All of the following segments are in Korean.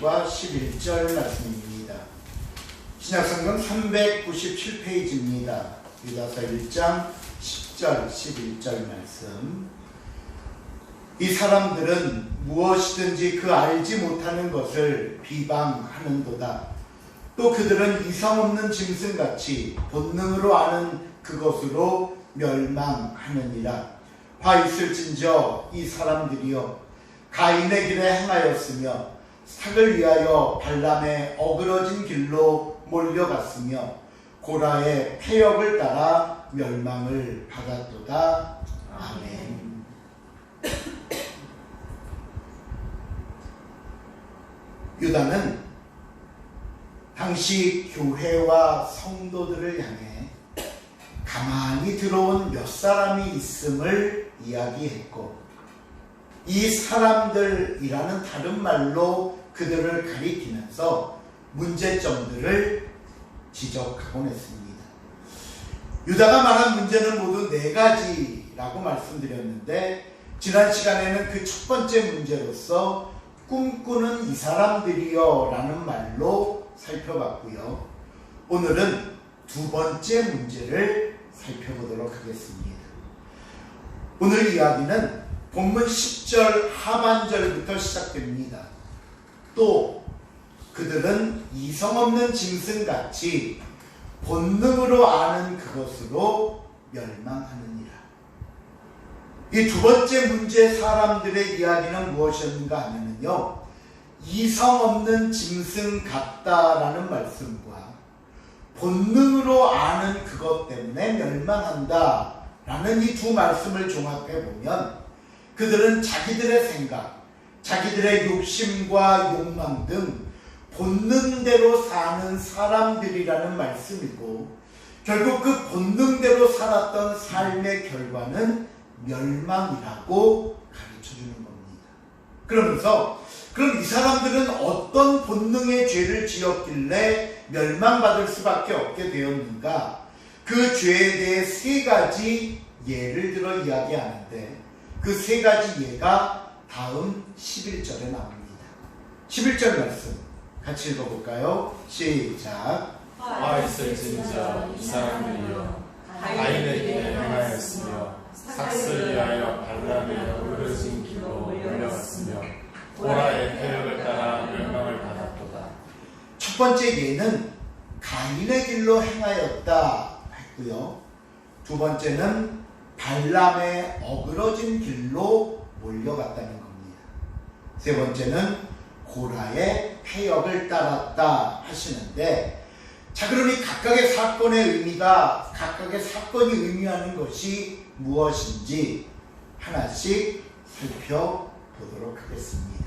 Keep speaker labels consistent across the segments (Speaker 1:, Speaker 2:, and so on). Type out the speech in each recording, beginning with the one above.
Speaker 1: 10과 11절 말씀입니다. 신약성경 397페이지입니다. 유다서 1장 10절 11절 말씀. 이 사람들은 무엇이든지 그 알지 못하는 것을 비방하는도다. 또 그들은 이성 없는 짐승같이 본능으로 아는 그것으로 멸망하느니라. 화 있을진저 이 사람들이여 가인의 길에 행하였으며 삭을 위하여 발람의 어그러진 길로 몰려갔으며 고라의 패역을 따라 멸망을 받았도다. 아멘. 유다는 당시 교회와 성도들을 향해 가만히 들어온 몇 사람이 있음을 이야기했고, 이 사람들이라는 다른 말로 그들을 가리키면서 문제점들을 지적하곤 했습니다. 유다가 말한 문제는 모두 4가지라고 말씀드렸는데, 지난 시간에는 그 첫 번째 문제로서 꿈꾸는 이 사람들이여 라는 말로 살펴봤고요. 오늘은 두 번째 문제를 살펴보도록 하겠습니다. 오늘 이야기는 본문 10절 하반절부터 시작됩니다. 또 그들은 이성 없는 짐승같이 본능으로 아는 그것으로 멸망하느니라. 이 두 번째 문제 사람들의 이야기는 무엇인가 하면요, 이성 없는 짐승 같다라는 말씀과 본능으로 아는 그것 때문에 멸망한다 라는 이 두 말씀을 종합해 보면, 그들은 자기들의 생각, 자기들의 욕심과 욕망 등 본능대로 사는 사람들이라는 말씀이고, 결국 그 본능대로 살았던 삶의 결과는 멸망이라고 가르쳐주는 겁니다. 그러면서 그럼 이 사람들은 어떤 본능의 죄를 지었길래 멸망받을 수밖에 없게 되었는가? 그 죄에 대해 3가지 예를 들어 이야기하는데, 그 3가지 예가 다음 11절에 나옵니다. 11절 말씀 같이 읽어볼까요? 시작.
Speaker 2: 화 있을진저 이 사람들이여 가인의 길에 행하였으며 삭을 위하여 발람의 어그러진 길로 몰려갔으며 고라의 패역을 따라 멸망을 받았도다.
Speaker 1: 첫 번째 예는 가인의 길로 행하였다 했고요. 두 번째는 발람의 어그러진 길로 몰려갔다는 겁니다. 세 번째는 고라의 패역을 따랐다 하시는데, 자, 그러니 각각의 사건의 의미가, 각각의 사건이 의미하는 것이 무엇인지 하나씩 살펴보도록 하겠습니다.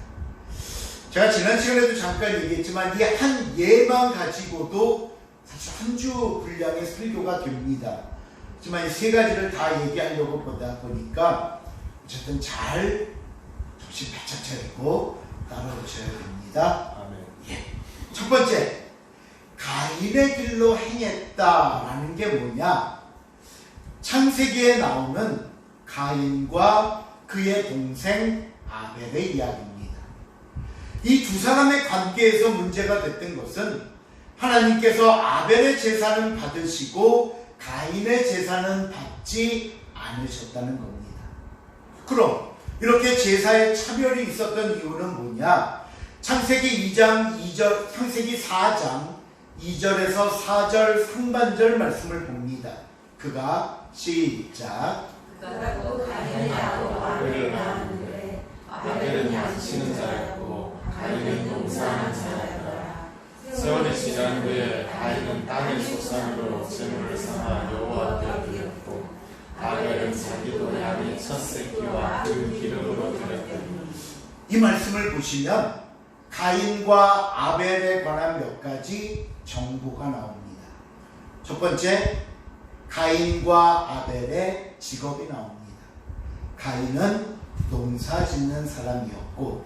Speaker 1: 제가 지난 시간에도 잠깐 얘기했지만 이 한 예만 가지고도 사실 한 주 분량의 설교가 됩니다. 하지만 이 3가지를 다 얘기하려고 보다 보니까 어쨌든 잘 정신 바짝 차리고 따라오셔야 됩니다.
Speaker 2: 아멘.
Speaker 1: 예. 첫 번째, 가인의 길로 행했다라는 게 뭐냐? 창세기에 나오는 가인과 그의 동생 아벨의 이야기입니다. 이 두 사람의 관계에서 문제가 됐던 것은 하나님께서 아벨의 제사는 받으시고 가인의 제사는 받지 않으셨다는 겁니다. 그럼 이렇게 제사에 차별이 있었던 이유는 뭐냐? 창세기 4장 2절에서 4절 상반절 말씀을 봅니다. 그가 시작.
Speaker 3: 그가 가인의 아우 아벨을 낳았는데 아벨은 양치는 자였고 가인은 농사하는 자였더라.
Speaker 2: 세월이 지난 후에 가인은 땅의 소산으로 제물을 삼아 여호와께 드렸고, 아벨은 자기도 양의 첫 새끼와 그 기름으로 드렸더니.
Speaker 1: 이 말씀을 보시면 가인과 아벨에 관한 몇 가지 정보가 나옵니다. 첫 번째, 가인과 아벨의 직업이 나옵니다. 가인은 농사 짓는 사람이었고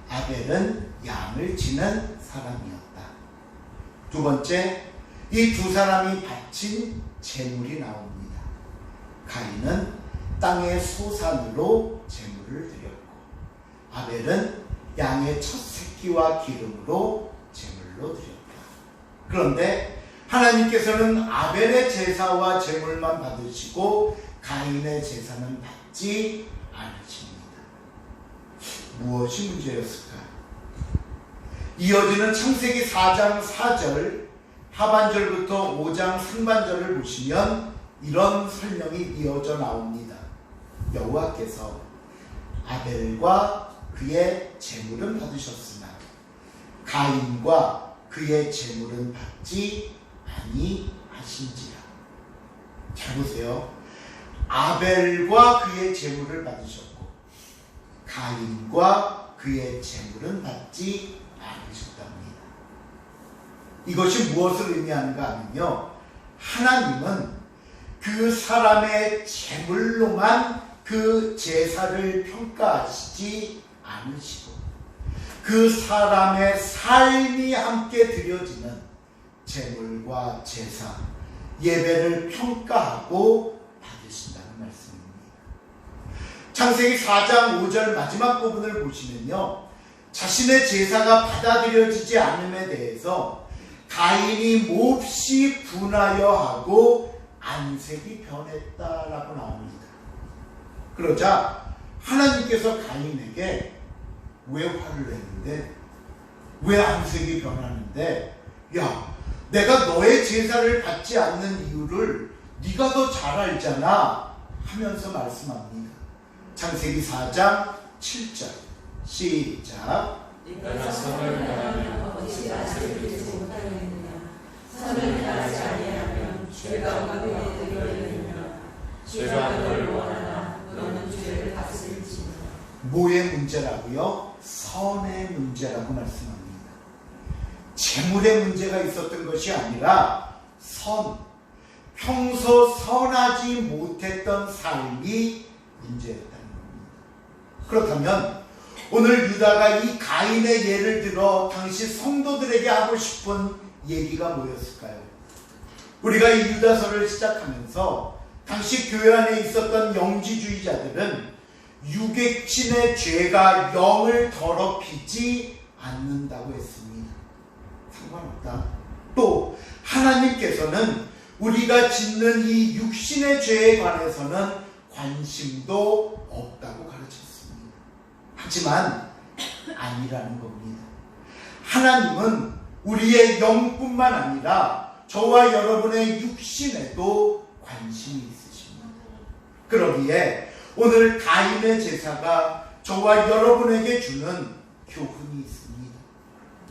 Speaker 1: 아벨은 양을 치는 사람이었다. 두 번째, 이 두 사람이 바친 제물이 나옵니다. 가인은 땅의 소산으로 제물을 드렸고 아벨은 양의 첫 새끼 새끼와 기름으로 제물로 드렸다. 그런데 하나님께서는 아벨의 제사와 제물만 받으시고 가인의 제사는 받지 않으십니다. 무엇이 문제였을까? 이어지는 창세기 4장 4절 하반절부터 5장 상반절을 보시면 이런 설명이 이어져 나옵니다. 여호와께서 아벨과 그의 제물은 받으셨으나 가인과 그의 제물은 받지 아니하신지라. 잘 보세요. 아벨과 그의 제물을 받으셨고 가인과 그의 제물은 받지 않으셨답니다. 이것이 무엇을 의미하는가 하면요, 하나님은 그 사람의 제물로만 그 제사를 평가하시지 않으시고 그 사람의 삶이 함께 드려지는 제물과 제사, 예배를 평가하고 받으신다는 말씀입니다. 창세기 4장 5절 마지막 부분을 보시면요, 자신의 제사가 받아들여지지 않음에 대해서 가인이 몹시 분하여 하고 안색이 변했다라고 나옵니다. 그러자 하나님께서 가인에게 왜 화를 냈는데, 왜 안색이 변하는데, 야, 내가 너의 제사를 받지 않는 이유를 네가 더 잘 알잖아 하면서 말씀합니다. 창세기 4장 7절 시작.
Speaker 2: 내가 선을 행하면 어찌 안색을 잃지 못하겠느냐. 선을 행하지 아니하면 죄가 우리에 들어있느냐. 죄가 너를 원하나 너는 죄를 다스릴지니라.
Speaker 1: 뭐의 문제라고요? 선의 문제라고 말씀합니다. 재물의 문제가 있었던 것이 아니라 평소 선하지 못했던 삶이 문제였다는 겁니다. 그렇다면 오늘 유다가 이 가인의 예를 들어 당시 성도들에게 하고 싶은 얘기가 뭐였을까요? 우리가 이 유다서를 시작하면서 당시 교회 안에 있었던 영지주의자들은 유객신의 죄가 영을 더럽히지 않는다고 했습니다. 상관없다. 또 하나님께서는 우리가 짓는 이 육신의 죄에 관해서는 관심도 없다고 가르쳤습니다. 하지만 아니라는 겁니다. 하나님은 우리의 영뿐만 아니라 저와 여러분의 육신에도 관심이 있으십니다. 그러기에 오늘 가인의 제사가 저와 여러분에게 주는 교훈이 있습니다.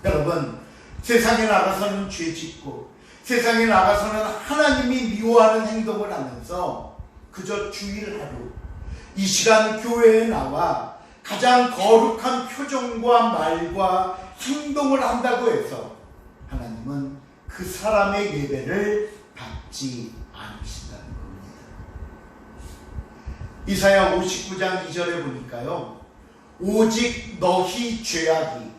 Speaker 1: 여러분, 세상에 나가서는 죄 짓고 세상에 나가서는 하나님이 미워하는 행동을 하면서 그저 주일 하루 이 시간 교회에 나와 가장 거룩한 표정과 말과 행동을 한다고 해서 하나님은 그 사람의 예배를 받지 않으신다는 겁니다. 이사야 59장 2절에 보니까요, 오직 너희 죄악이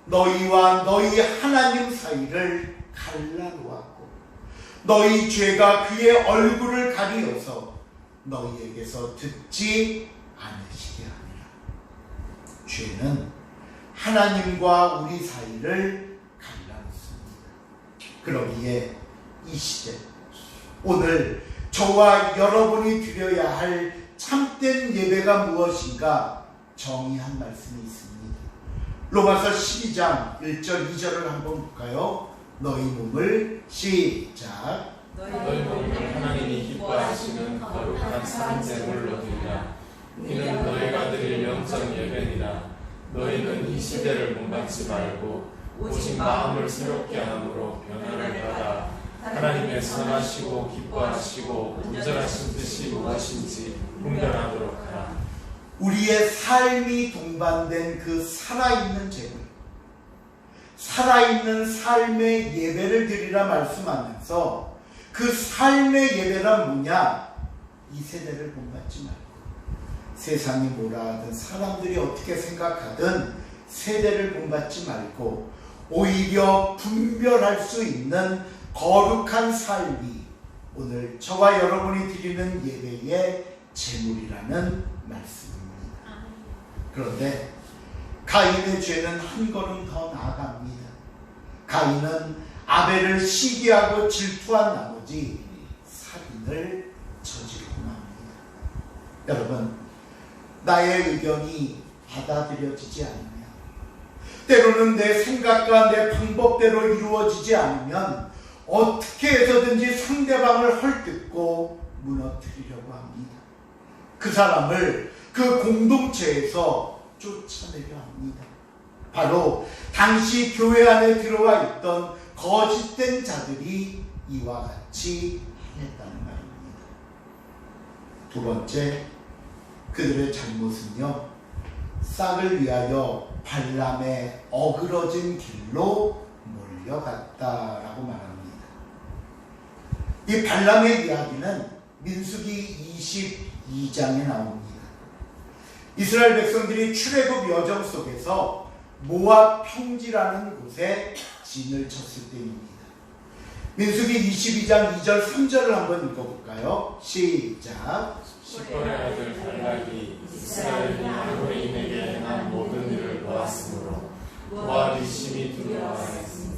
Speaker 1: 너희와 너희 하나님 사이를 갈라놓았고 너희 죄가 그의 얼굴을 가리어서 너희에게서 듣지 않으시게 하니라. 죄는 하나님과 우리 사이를 갈라놓습니다. 그러기에 이 시대 오늘 저와 여러분이 드려야 할 참된 예배가 무엇인가 정의한 말씀이 있습니다. 로마서 12장 1절 2절을 한번 볼까요? 너희 몸을 시작.
Speaker 2: 너희 몸을 하나님이 기뻐하시는 거룩한 산제물로 드리라. 이는 너희가 드릴 영적 예배니라. 너희는 이 시대를 본받지 말고 오직 마음을 새롭게 함으로 변화를 받아 하나님의 선하시고 기뻐하시고 온전하신 뜻이 무엇인지 분별하도록 하라.
Speaker 1: 우리의 삶이 동반된 그 살아있는 제물, 살아있는 삶의 예배를 드리라 말씀하면서 그 삶의 예배란 뭐냐? 이 세대를 본받지 말고 세상이 뭐라 하든 사람들이 어떻게 생각하든 세대를 본받지 말고 오히려 분별할 수 있는 거룩한 삶이 오늘 저와 여러분이 드리는 예배의 제물이라는 말씀입니다. 그런데 가인의 죄는 한 걸음 더 나아갑니다. 가인은 아벨을 시기하고 질투한 나머지 살인을 저지르고 맙니다. 여러분, 나의 의견이 받아들여지지 않으면, 때로는 내 생각과 내 방법대로 이루어지지 않으면 어떻게 해서든지 상대방을 헐뜯고 무너뜨리려고 합니다. 그 사람을 그 공동체에서 쫓아내려 합니다. 바로 당시 교회 안에 들어와 있던 거짓된 자들이 이와 같이 행했다는 말입니다. 두 번째, 그들의 잘못은요, 싹을 위하여 발람의 어그러진 길로 몰려갔다라고 말합니다. 이 발람의 이야기는 민수기 22장에 나옵니다. 이스라엘 백성들이 출애굽 여정 속에서 모압 평지라는 곳에 진을 쳤을 때입니다. 민수기 22장 2절 3절을 한번 읽어볼까요? 시작.
Speaker 2: 시몬의 아들 발락이 이스라엘이 아모리인에게 행한 모든 일을 보았으므로 모압이 심히 두려워하였으니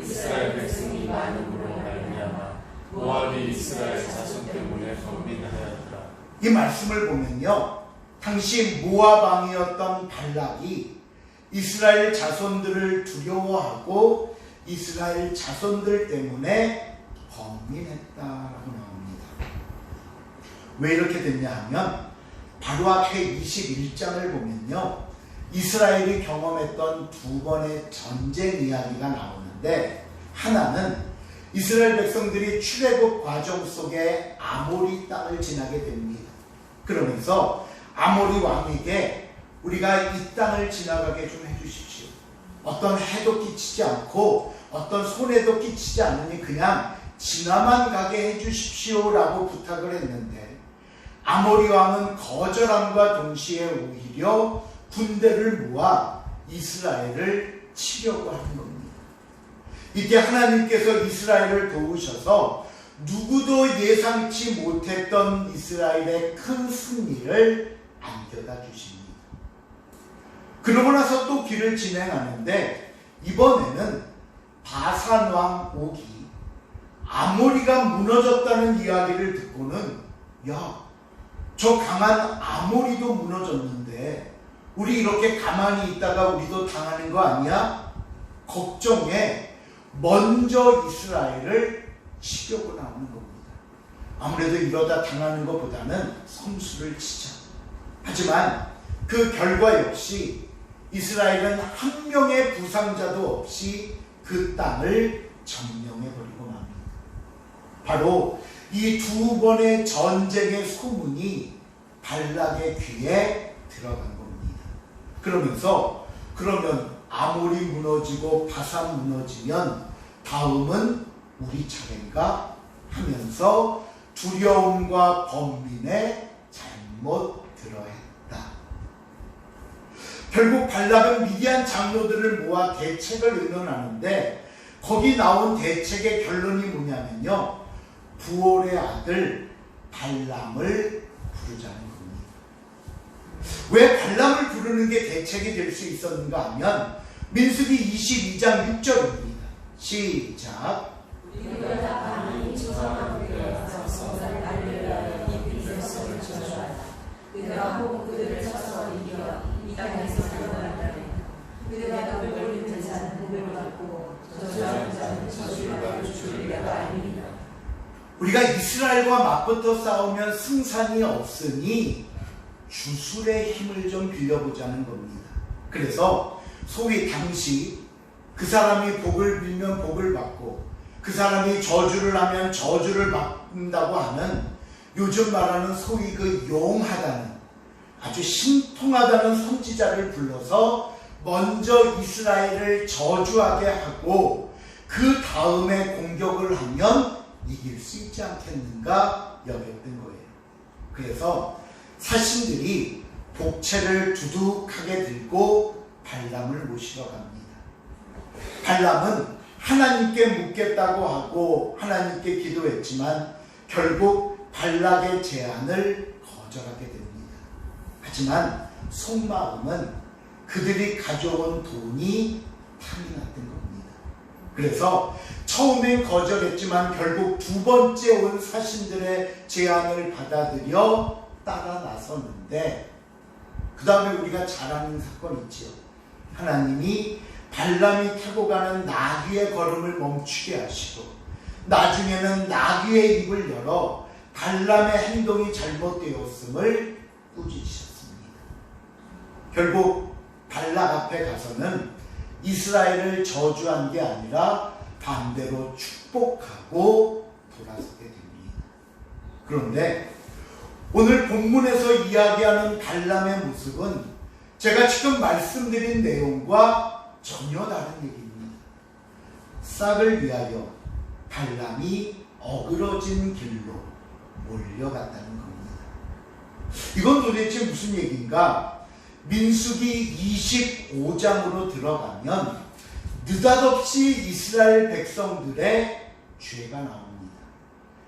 Speaker 2: 이스라엘 백성이 많음으로 말미암아 모압이 이스라엘 자손 때문에 번민하였더라.
Speaker 1: 이 말씀을 보면요, 당시 모압 왕이었던 발락이 이스라엘 자손들을 두려워하고 이스라엘 자손들 때문에 번민했다라고 나옵니다. 왜 이렇게 됐냐 하면 바로 앞에 21장을 보면요, 이스라엘이 경험했던 두 번의 전쟁 이야기가 나오는데, 하나는 이스라엘 백성들이 출애굽 과정 속에 아모리 땅을 지나게 됩니다. 그러면서 아모리 왕에게 우리가 이 땅을 지나가게 좀 해주십시오. 어떤 해도 끼치지 않고 어떤 손해도 끼치지 않으니 그냥 지나만 가게 해주십시오라고 부탁을 했는데, 아모리 왕은 거절함과 동시에 오히려 군대를 모아 이스라엘을 치려고 하는 겁니다. 이때 하나님께서 이스라엘을 도우셔서 누구도 예상치 못했던 이스라엘의 큰 승리를 안겨다 주십니다. 그러고 나서 또 길을 진행하는데, 이번에는 바산 왕 옥이 아모리가 무너졌다는 이야기를 듣고는, 야, 저 강한 아모리도 무너졌는데 우리 이렇게 가만히 있다가 우리도 당하는 거 아니야? 걱정에 먼저 이스라엘을 치려고 나오는 겁니다. 아무래도 이러다 당하는 것보다는 성수를 치자. 하지만 그 결과 역시 이스라엘은 한 명의 부상자도 없이 그 땅을 점령해버리고 맙니다. 바로 이 두 번의 전쟁의 소문이 발락의 귀에 들어간 겁니다. 그러면서 그러면 아모리 무너지고 바산 무너지면 다음은 우리 차례인가 하면서 두려움과 번민에 잘못 들어했다. 결국 발락은 미디안 장로들을 모아 대책을 의논하는데, 거기 나온 대책의 결론이 뭐냐면요, 부올의 아들 발람을 부르자는 겁니다. 왜 발람을 부르는 게 대책이 될 수 있었는가 하면 민수기 22장 6절입니다. 시작.
Speaker 3: 그가 꼭 그들을 쳐서 이겨 이 땅에서 살아나리라. 그들과 그를 올리는 자는 복을 받고 저주하는 자는 저주를 받을 줄이라가 아닙니다.
Speaker 1: 우리가 이스라엘과 맞붙어 싸우면 승산이 없으니 주술의 힘을 좀 빌려보자는 겁니다. 그래서 소위 당시 그 사람이 복을 빌면 복을 받고 그 사람이 저주를 하면 저주를 받는다고 하는, 요즘 말하는 소위 그 용하다는, 아주 신통하다는 선지자를 불러서 먼저 이스라엘을 저주하게 하고 그 다음에 공격을 하면 이길 수 있지 않겠는가 여겼던 거예요. 그래서 사신들이 복채를 두둑하게 들고 발람을 모시러 갑니다. 발람은 하나님께 묻겠다고 하고 하나님께 기도했지만 결국 발락의 제안을 거절하게 됩니다. 하지만 속마음은 그 그들이 가져온 돈이 탐이 났던 겁니다. 그래서 처음엔 거절했지만 결국 두 번째 온 사신들의 제안을 받아들여 따라 나섰는데, 그 다음에 우리가 잘 아는 사건이 있죠. 하나님이 발람이 타고 가는 나귀의 걸음을 멈추게 하시고, 나중에는 나귀의 입을 열어 발람의 행동이 잘못되었음을 꾸짖으셨습니다. 결국 발락 앞에 가서는 이스라엘을 저주한 게 아니라 반대로 축복하고 돌아서게 됩니다. 그런데 오늘 본문에서 이야기하는 발람의 모습은 제가 지금 말씀드린 내용과 전혀 다른 얘기입니다. 싹을 위하여 발람이 어그러진 길로 몰려갔다는 겁니다. 이건 도대체 무슨 얘기인가? 민수기 25장으로 들어가면 느닷없이 이스라엘 백성들의 죄가 나옵니다.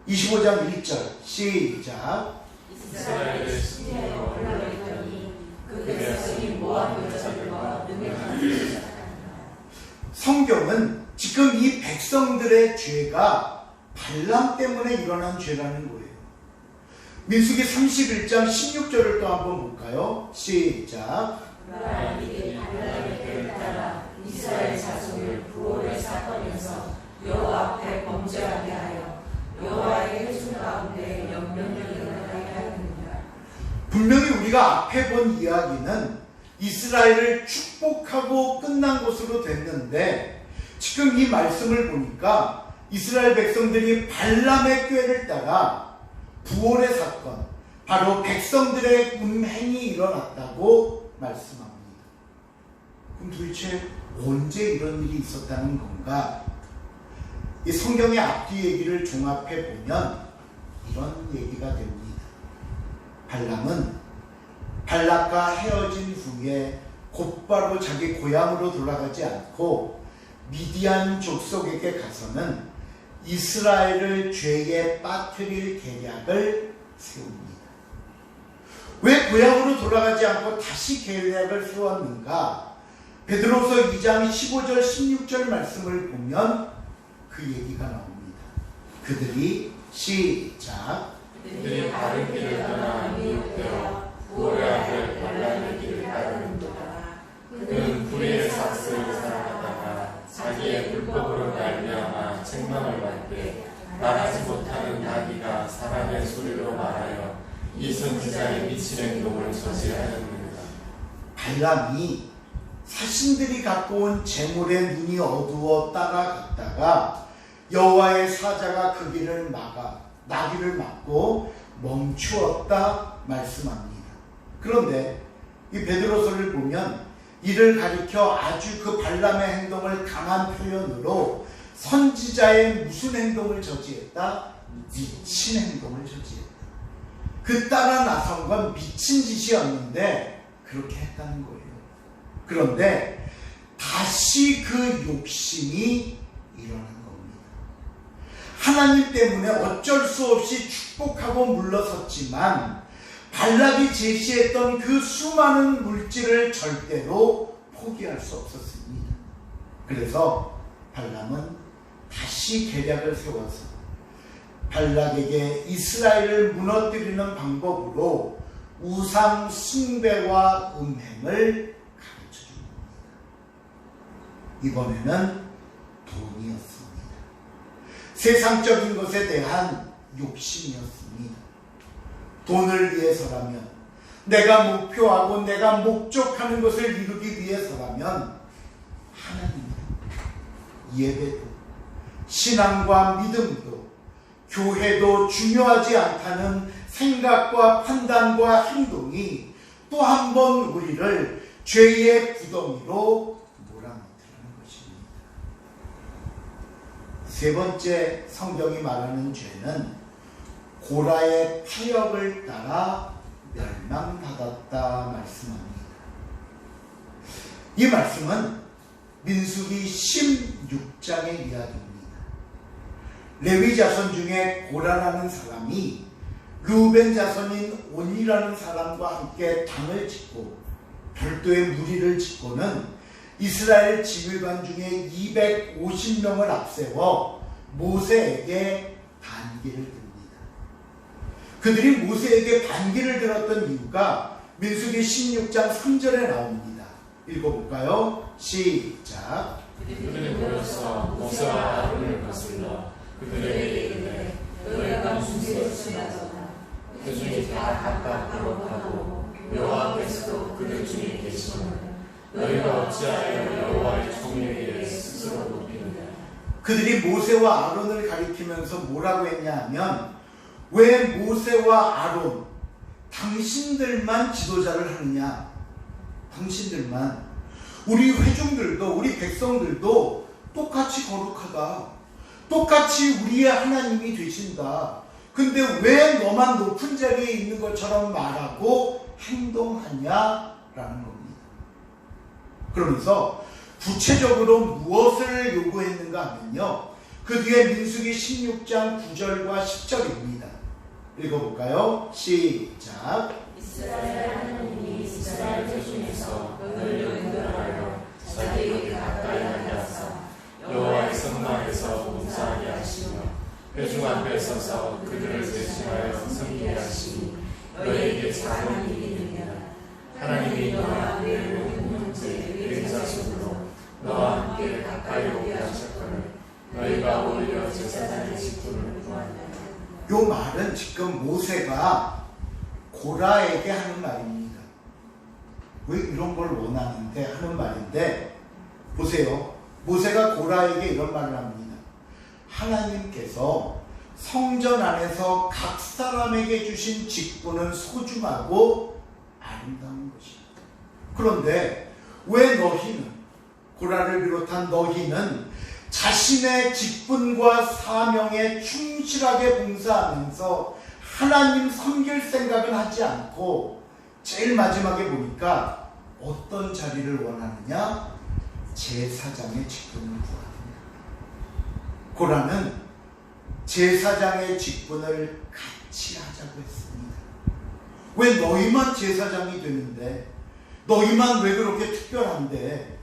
Speaker 1: 25장 1절 시작.
Speaker 3: 이스라엘의 신에 올라있더니 그 백성이 모압 여자들과 능력한
Speaker 1: 성경은 지금 이 백성들의 죄가 발람 때문에 일어난 죄라는 거예요. 민수기 31장 16절을 또 한번 볼까요? 시작.
Speaker 3: 하나님이 발람의 꾀를 따라 이스라엘 자손을 부올의 사건에서 여호와 앞에 범죄하게 하여 여호와의 회중 가운데 영명이 일어나게 하였느니라.
Speaker 1: 분명히 우리가 앞에 본 이야기는 이스라엘을 축복하고 끝난 것으로 됐는데, 지금 이 말씀을 보니까 이스라엘 백성들이 발람의 꾀를 따라 부올의 사건, 바로 백성들의 음행이 일어났다고 말씀합니다. 그럼 도대체 언제 이런 일이 있었다는 건가? 이 성경의 앞뒤 얘기를 종합해 보면 이런 얘기가 됩니다. 발람은 발락과 헤어진 후에 곧바로 자기 고향으로 돌아가지 않고 미디안 족속에게 가서는 이스라엘을 죄에 빠뜨릴 계략을 세웁니다. 왜 고향으로 돌아가지 않고 다시 계략을 세웠는가? 베드로서 2장 15절 16절 말씀을 보면 그 얘기가 나옵니다. 그들이 시작.
Speaker 2: 그들이 바른 길을 떠나 미혹되어 부올의 아들 발람의 길을 따르는도다. 그는 불의의 삭슬을 살아가다가 자기의 불법으로 말미암아 책망을 받되 말하지 못하는 나귀가 사람의 소리로 말하여 이 선지자의 미친 행동을 저지하였느니라.
Speaker 1: 발람이 사신들이 갖고 온 재물에 눈이 어두워 따라갔다가 여호와의 사자가 그 길을 막아 나귀를 막고 멈추었다 말씀합니다. 그런데 이 베드로서를 보면 이를 가리켜 아주 그 발람의 행동을 강한 표현으로 선지자의 무슨 행동을 저지했다? 미친 행동을 저지했다. 그 따라 나선 건 미친 짓이었는데 그렇게 했다는 거예요. 그런데 다시 그 욕심이 일어난 겁니다. 하나님 때문에 어쩔 수 없이 축복하고 물러섰지만 발락이 제시했던 그 수많은 물질을 절대로 포기할 수 없었습니다. 그래서 발람은 다시 계략을 세워서 발락에게 이스라엘을 무너뜨리는 방법으로 우상 숭배와 음행을 가르쳐 줍니다. 이번에는 돈이었습니다. 세상적인 것에 대한 욕심이었습니다. 돈을 위해서라면, 내가 목표하고 내가 목적하는 것을 이루기 위해서라면 하나님도, 예배도, 신앙과 믿음도, 교회도 중요하지 않다는 생각과 판단과 행동이 또 한 번 우리를 죄의 구덩이로 몰아넣으라는 것입니다. 세 번째 성경이 말하는 죄는 고라의 타협을 따라 멸망받았다 말씀합니다. 이 말씀은 민수기 16장의 이야기입니다. 레위 자손 중에 고라라는 사람이 르우벤 자손인 온이라는 사람과 함께 당을 짓고 별도의 무리를 짓고는 이스라엘 지휘관 중에 250명을 앞세워 모세에게 반기를 듭니다. 그들이 모세에게 반기를 들었던 이유가 민수기 16장 3절에 나옵니다. 읽어볼까요? 시작.
Speaker 2: 그들이 모여서 모세와 아론을 거슬러 그들에게 이르되 너희가 무슨 것을 하도다. 그 중에 다 각각 거룩하고 여호와 앞에서도 그들 중에 계시거늘 너희가 어찌하여 여호와의 종에게 스스로 높이느냐.
Speaker 1: 그들이 모세와 아론을 가리키면서 뭐라고 했냐 하면, 왜 모세와 아론 당신들만 지도자를 하느냐. 당신들만. 우리 회중들도 우리 백성들도 똑같이 거룩하다. 똑같이 우리의 하나님이 되신다. 근데 왜 너만 높은 자리에 있는 것처럼 말하고 행동하냐라는 겁니다. 그러면서 구체적으로 무엇을 요구했는가 하면요, 그 뒤에 민수기 16장 9절과 10절입니다. 읽어볼까요? 시작.
Speaker 3: 이스라엘 하나님이 이스라엘 중에서 너희를 구별하여 자기에게 가까이 하게 하사
Speaker 2: 여호와의 성막에서 봉사하게 하시며 회중 앞에 서서 그들을 대신하여 섬기게 하시니 너희에게 작은 일이 되느냐. 하나님이 너와 내 모든 형제 내 자손으로 너와 함께 가까이 오게 하셨거늘 너희가 오히려 제사장의 직분을 구한다.
Speaker 1: 요 말은 지금 모세가 고라에게 하는 말입니다. 왜 이런 걸 원하는데 하는 말인데, 보세요. 모세가 고라에게 이런 말을 합니다. 하나님께서 성전 안에서 각 사람에게 주신 직분은 소중하고 아름다운 것입니다. 그런데 왜 너희는, 고라를 비롯한 너희는 자신의 직분과 사명에 충실하게 봉사하면서 하나님 섬길 생각은 하지 않고 제일 마지막에 보니까 어떤 자리를 원하느냐? 제사장의 직분을 구합니다. 고라는 제사장의 직분을 같이 하자고 했습니다. 왜 너희만 제사장이 되는데, 너희만 왜 그렇게 특별한데,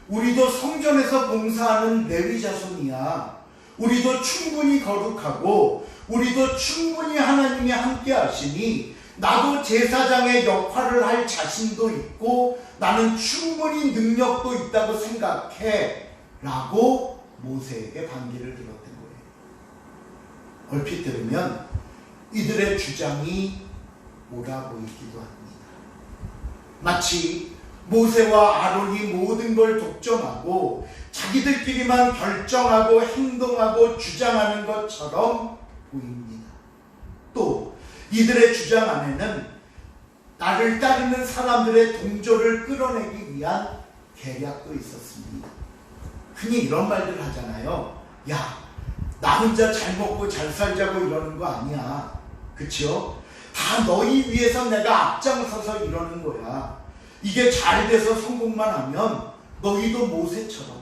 Speaker 1: 우리도 성전에서 봉사하는 레위 자손이야. 우리도 충분히 거룩하고 우리도 충분히 하나님이 함께 하시니 나도 제사장의 역할을 할 자신도 있고 나는 충분히 능력도 있다고 생각해 라고 모세에게 반기를 들었던 거예요. 얼핏 들으면 이들의 주장이 옳아 보이기도 합니다. 마치 모세와 아론이 모든 걸 독점하고 자기들끼리만 결정하고 행동하고 주장하는 것처럼 보입니다. 또 이들의 주장 안에는 나를 따르는 사람들의 동조를 끌어내기 위한 계략도 있었습니다. 흔히 이런 말들 하잖아요. 야, 나 혼자 잘 먹고 잘 살자고 이러는 거 아니야. 그쵸? 다 너희 위해서 내가 앞장서서 이러는 거야. 이게 잘 돼서 성공만 하면 너희도 모세처럼,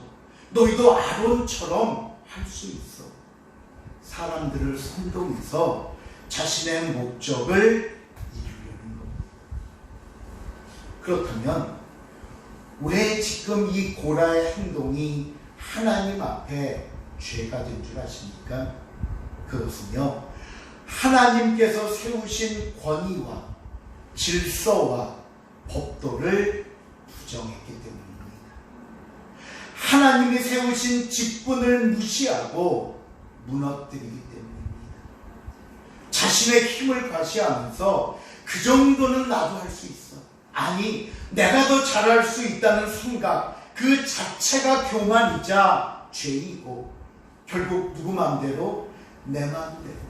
Speaker 1: 너희도 아론처럼 할 수 있어. 사람들을 선동해서 자신의 목적을 이루려는 겁니다. 그렇다면 왜 지금 이 고라의 행동이 하나님 앞에 죄가 된 줄 아십니까? 그것은요, 하나님께서 세우신 권위와 질서와 법도를 부정했기 때문입니다. 하나님이 세우신 직분을 무시하고 무너뜨리기 때문입니다. 자신의 힘을 과시하면서 그 정도는 나도 할 수 있어. 아니, 내가 더 잘할 수 있다는 생각, 그 자체가 교만이자 죄이고 결국 누구 마음대로? 내 마음대로.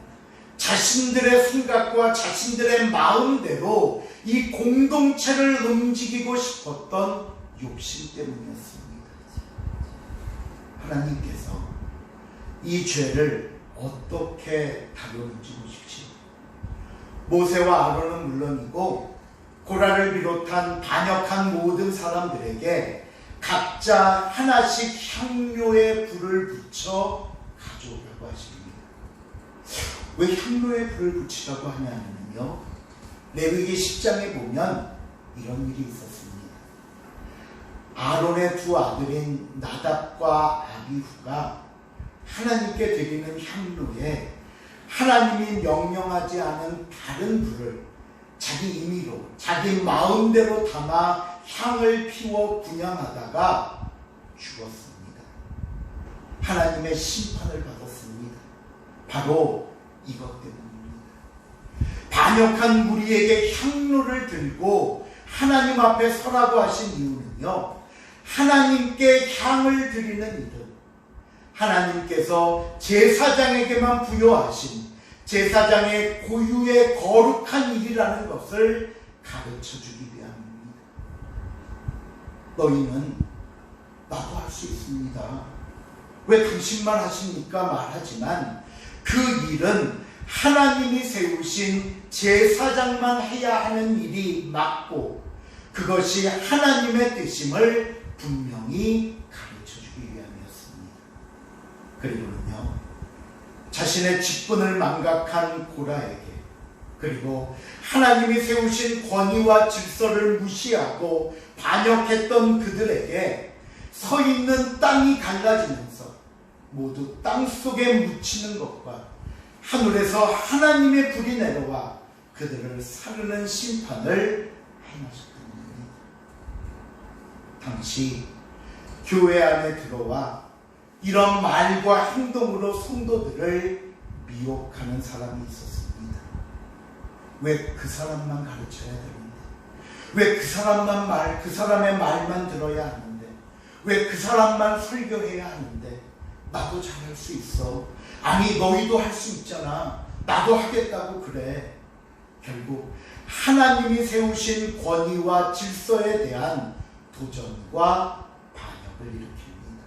Speaker 1: 자신들의 생각과 자신들의 마음대로 이 공동체를 움직이고 싶었던 욕심 때문이었습니다. 하나님께서 이 죄를 어떻게 다루는지 보십시오. 모세와 아론은 물론이고 고라를 비롯한 반역한 모든 사람들에게 각자 하나씩 향료의 불을 붙여 가져오라고 하십니다. 왜 향료의 불을 붙이라고 하냐면요, 레위기 10장에 보면 이런 일이 있었습니다. 아론의 두 아들인 나답과 아비후가 하나님께 드리는 향로에 하나님이 명령하지 않은 다른 불을 자기 임의로 자기 마음대로 담아 향을 피워 분향하다가 죽었습니다. 하나님의 심판을 받았습니다. 바로 이것 때문입니다. 반역한 무리에게 향로를 들고 하나님 앞에 서라고 하신 이유는요, 하나님께 향을 드리는 일은 하나님께서 제사장에게만 부여하신 제사장의 고유의 거룩한 일이라는 것을 가르쳐주기 위함입니다. 너희는 나도 할 수 있습니다. 왜 당신만 하십니까? 말하지만 그 일은 하나님이 세우신 제사장만 해야 하는 일이 맞고 그것이 하나님의 뜻임을 분명히 가르쳐주기 위함이었습니다. 그리고는요, 자신의 직분을 망각한 고라에게, 그리고 하나님이 세우신 권위와 질서를 무시하고 반역했던 그들에게 서 있는 땅이 갈라지면서 모두 땅 속에 묻히는 것과 하늘에서 하나님의 불이 내려와 그들을 사르는 심판을 행하셨던 겁니다. 당시 교회 안에 들어와 이런 말과 행동으로 성도들을 미혹하는 사람이 있었습니다. 왜 그 사람만 가르쳐야 되는데? 왜 그 사람의 말만 들어야 하는데? 왜 그 사람만 설교해야 하는데? 나도 잘할 수 있어. 아니, 너희도 할 수 있잖아. 나도 하겠다고 그래. 결국 하나님이 세우신 권위와 질서에 대한 도전과 반역을 일으킵니다.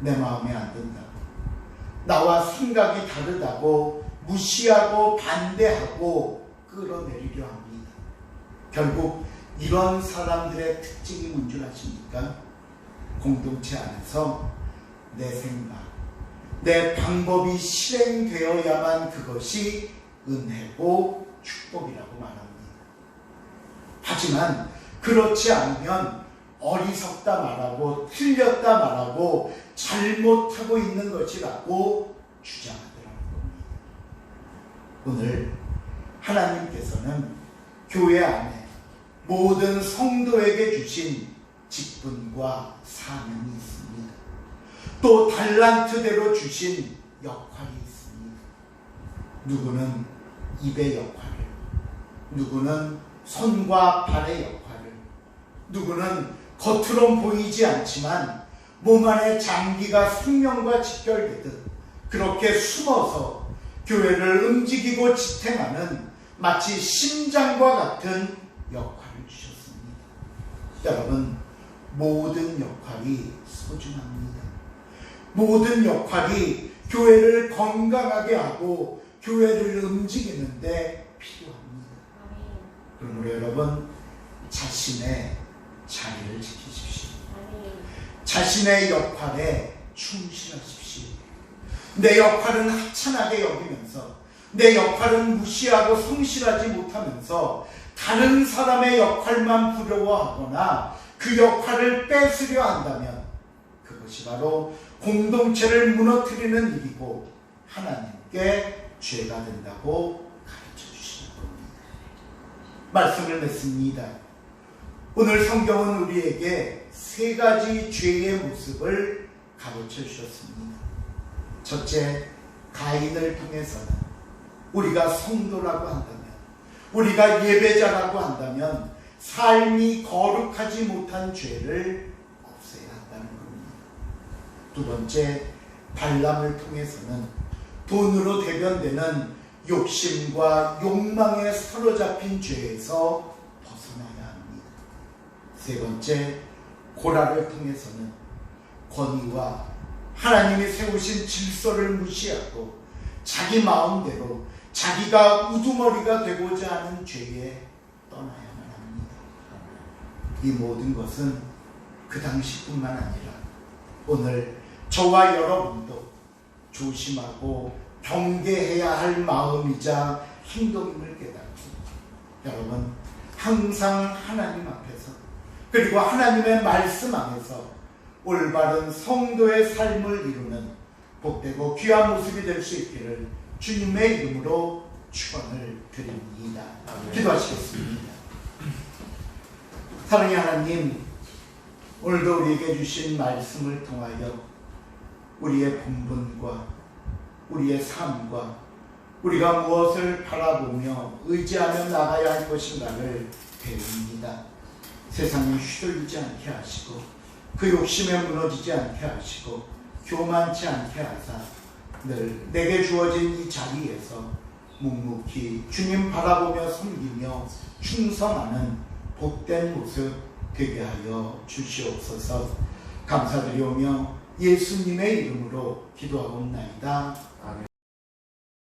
Speaker 1: 내 마음에 안 든다고, 나와 생각이 다르다고 무시하고 반대하고 끌어내리려 합니다. 결국 이런 사람들의 특징이 뭔 줄 아십니까? 공동체 안에서 내 생각, 내 방법이 실행되어야만 그것이 은혜고 축복이라고 말합니다. 하지만 그렇지 않으면 어리석다 말하고 틀렸다 말하고 잘못하고 있는 것이라고 주장하더라는 겁니다. 오늘 하나님께서는 교회 안에 모든 성도에게 주신 직분과 사명이 있습니다. 또 달란트대로 주신 역할이 있습니다. 누구는 입의 역할을, 누구는 손과 발의 역할을, 누구는 겉으론 보이지 않지만 몸 안에 장기가 생명과 직결되듯 그렇게 숨어서 교회를 움직이고 지탱하는 마치 심장과 같은 역할을 주셨습니다. 여러분, 모든 역할이 소중합니다. 모든 역할이 교회를 건강하게 하고 교회를 움직이는데 필요합니다. 그러므로 여러분, 자신의 자리를 지키십시오. 자신의 역할에 충실하십시오. 내 역할은 하찮게 여기면서, 내 역할은 무시하고 성실하지 못하면서 다른 사람의 역할만 부러워하거나 그 역할을 뺏으려 한다면 그것이 바로 공동체를 무너뜨리는 일이고 하나님께 죄가 된다고 가르쳐 주시는 겁니다. 말씀을 맺습니다. 오늘 성경은 우리에게 세 가지 죄의 모습을 가르쳐 주셨습니다. 첫째, 가인을 통해서는 우리가 성도라고 한다면, 우리가 예배자라고 한다면 삶이 거룩하지 못한 죄를 없애야 한다는 겁니다. 두 번째, 발람을 통해서는 돈으로 대변되는 욕심과 욕망에 사로잡힌 죄에서 벗어나야 합니다. 세 번째, 고라를 통해서는 권위와 하나님이 세우신 질서를 무시하고 자기 마음대로 자기가 우두머리가 되고자 하는 죄에 떠나야만 합니다. 이 모든 것은 그 당시뿐만 아니라 오늘 저와 여러분도 조심하고 경계해야 할 마음이자 행동임을 깨닫고, 여러분 항상 하나님 앞에서 그리고 하나님의 말씀 안에서 올바른 성도의 삶을 이루는 복되고 귀한 모습이 될 수 있기를 주님의 이름으로 축원을 드립니다.
Speaker 2: 아멘.
Speaker 1: 기도하시겠습니다. 사랑의 하나님, 오늘도 우리에게 주신 말씀을 통하여 우리의 본분과 우리의 삶과 우리가 무엇을 바라보며 의지하며 나가야 할 것인가를 배웁니다. 세상에 휘둘리지 않게 하시고 그 욕심에 무너지지 않게 하시고 교만치 않게 하사 늘 내게 주어진 이 자리에서 묵묵히 주님 바라보며 섬기며 충성하는 복된 모습 되게 하여 주시옵소서. 감사드리오며 예수님의 이름으로 기도하옵나이다.